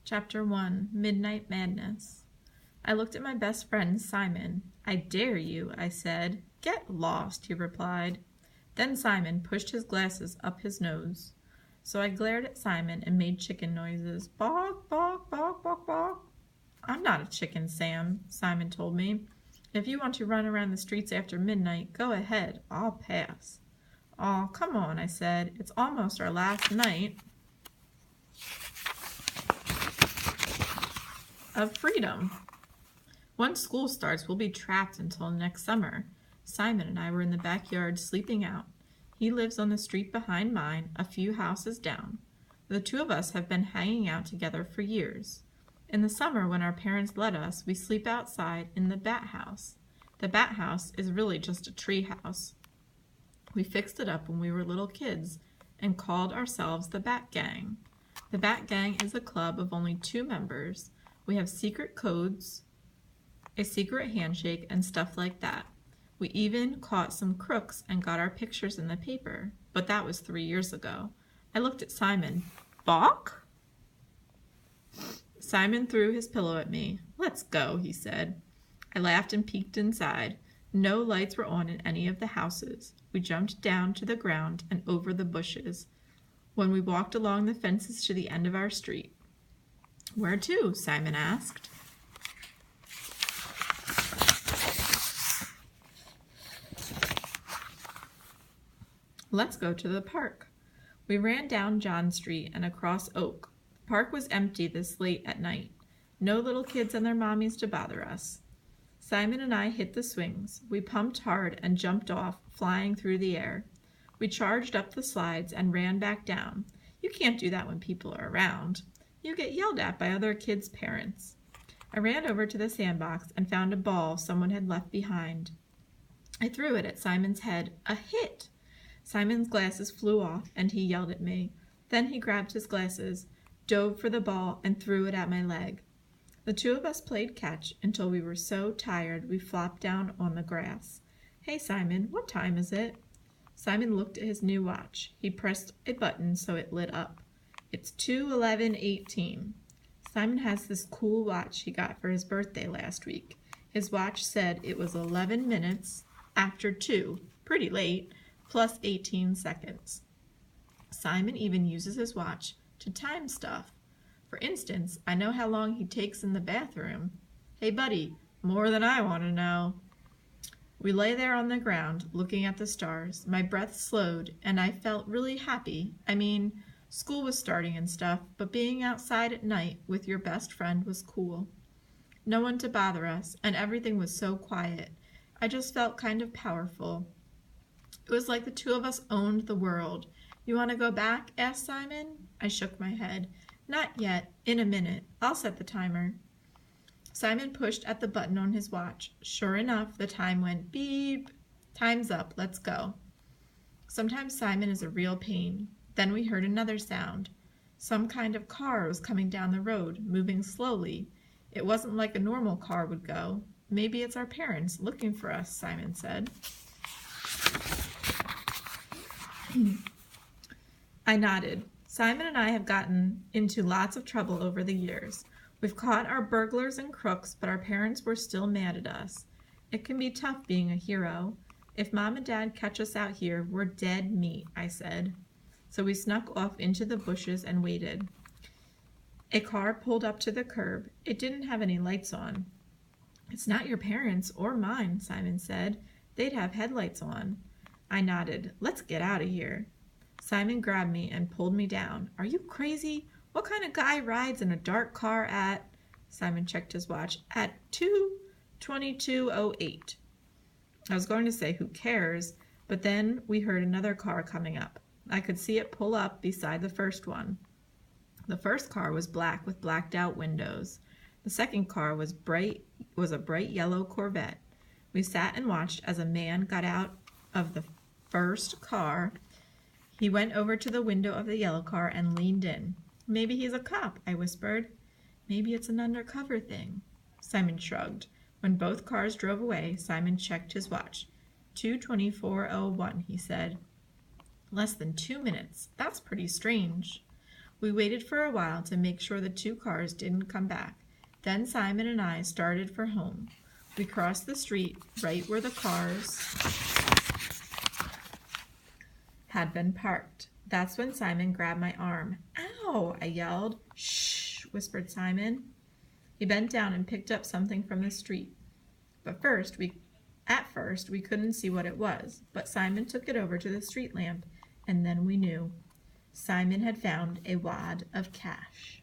Chapter 1, Midnight Madness. I looked at my best friend, Simon. "I dare you," I said. "Get lost," he replied. Then Simon pushed his glasses up his nose. So I glared at Simon and made chicken noises. Bawk, bawk, bawk, bawk, bawk. "I'm not a chicken, Sam," Simon told me. "If you want to run around the streets after midnight, go ahead. I'll pass." "Aw, come on," I said. "It's almost our last night of freedom. Once school starts, we'll be trapped until next summer." Simon and I were in the backyard sleeping out. He lives on the street behind mine, a few houses down. The two of us have been hanging out together for years. In the summer, when our parents let us, we sleep outside in the bat house. The bat house is really just a tree house. We fixed it up when we were little kids and called ourselves the Bat Gang. The Bat Gang is a club of only 2 members. We have secret codes, a secret handshake, and stuff like that. We even caught some crooks and got our pictures in the paper, but that was 3 years ago. I looked at Simon. "Balk?" Simon threw his pillow at me. "Let's go," he said. I laughed and peeked inside. No lights were on in any of the houses. We jumped down to the ground and over the bushes. When we walked along the fences to the end of our street. "Where to?" Simon asked. "Let's go to the park." We ran down John Street and across Oak. The park was empty this late at night. No little kids and their mommies to bother us. Simon and I hit the swings. We pumped hard and jumped off, flying through the air. We charged up the slides and ran back down. You can't do that when people are around. You get yelled at by other kids' parents. I ran over to the sandbox and found a ball someone had left behind. I threw it at Simon's head. A hit! Simon's glasses flew off and he yelled at me. Then he grabbed his glasses, dove for the ball, and threw it at my leg. The 2 of us played catch until we were so tired we flopped down on the grass. "Hey, Simon, what time is it?" Simon looked at his new watch. He pressed a button so it lit up. "It's 2:11:18. Simon has this cool watch he got for his birthday last week. His watch said it was 11 minutes after 2, pretty late, plus 18 seconds. Simon even uses his watch to time stuff. For instance, I know how long he takes in the bathroom. Hey, buddy, more than I want to know. We lay there on the ground, looking at the stars. My breath slowed, and I felt really happy. I mean, school was starting and stuff, but being outside at night with your best friend was cool. No one to bother us, and everything was so quiet. I just felt kind of powerful. It was like the 2 of us owned the world. "You want to go back?" asked Simon. I shook my head. "Not yet. In a minute. I'll set the timer." Simon pushed at the button on his watch. Sure enough, the time went beep. "Time's up. Let's go." Sometimes Simon is a real pain. Then we heard another sound. Some kind of car was coming down the road, moving slowly. It wasn't like a normal car would go. "Maybe it's our parents looking for us," Simon said. I nodded. Simon and I have gotten into lots of trouble over the years. We've caught our burglars and crooks, but our parents were still mad at us. It can be tough being a hero. If Mom and Dad catch us out here, we're dead meat, I said. So we snuck off into the bushes and waited. A car pulled up to the curb. It didn't have any lights on. "It's not your parents or mine," Simon said. "They'd have headlights on." I nodded. "Let's get out of here." Simon grabbed me and pulled me down. "Are you crazy? What kind of guy rides in a dark car at—" Simon checked his watch. "At 2:22:08. I was going to say, "Who cares?" But then we heard another car coming up. I could see it pull up beside the first one. The first car was black with blacked out windows. The second car was a bright yellow Corvette. We sat and watched as a man got out of the first car. He went over to the window of the yellow car and leaned in. "Maybe he's a cop," I whispered. "Maybe it's an undercover thing." Simon shrugged. When both cars drove away, Simon checked his watch. 2:24:01, he said. "Less than 2 minutes. That's pretty strange." We waited for a while to make sure the two cars didn't come back. Then Simon and I started for home. We crossed the street right where the cars had been parked. That's when Simon grabbed my arm. "Ow!" I yelled. "Shh!" whispered Simon. He bent down and picked up something from the street. At first, we couldn't see what it was, but Simon took it over to the street lamp, and then we knew. Simon had found a wad of cash.